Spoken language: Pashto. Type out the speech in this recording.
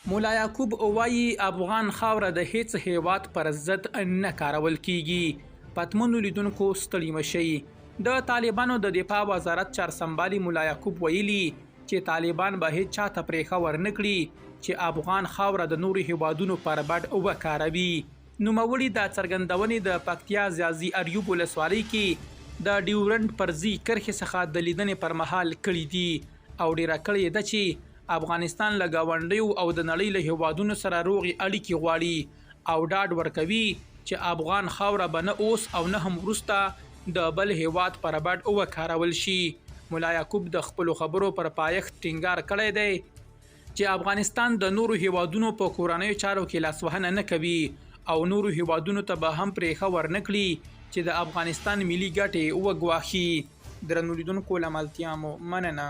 مولا یعقوب وایي افغان خاوره د هیڅ هیواد پر ضد نه کارول کیږي. پتمنو لیدونکو ستړي مشئ. د طالبانو د دفاع وزارت چارسمبالي مولا یعقوب ویلي چې طالبان به هیڅ چاته پریښه ورنکړي چې افغان خاوره د نورو هیوادونو پر بډ وکاروي. نوموړي د څرګندونې د پکتیا ځاځي اریوب ولسوالۍ کې د ډیورنډ پرزي کرښې څخه د لیدنې پر مهال کړي دي او ډیره کړې ده چې افغانستان له ګاونډیو او د نړۍ له هیوادونو سره روغې اړیکې غواړي او ډاډ ورکوي چې افغان خاوره به نه اوس او نه هم وروسته د بل هیواد پر بډ وکارول شي. مولا یعقوب د خپلو خبرو پر پایښت ټینګار کړی دی چې افغانستان د نورو هیوادونو په کورنیو چارو کې لاسوهنه نه کوي او نورو هیوادونو ته به هم پریښه ورنکړي چې د افغانستان ملي ګټې وګواښي. درنو لیدونکو له ملتیا مو مننه.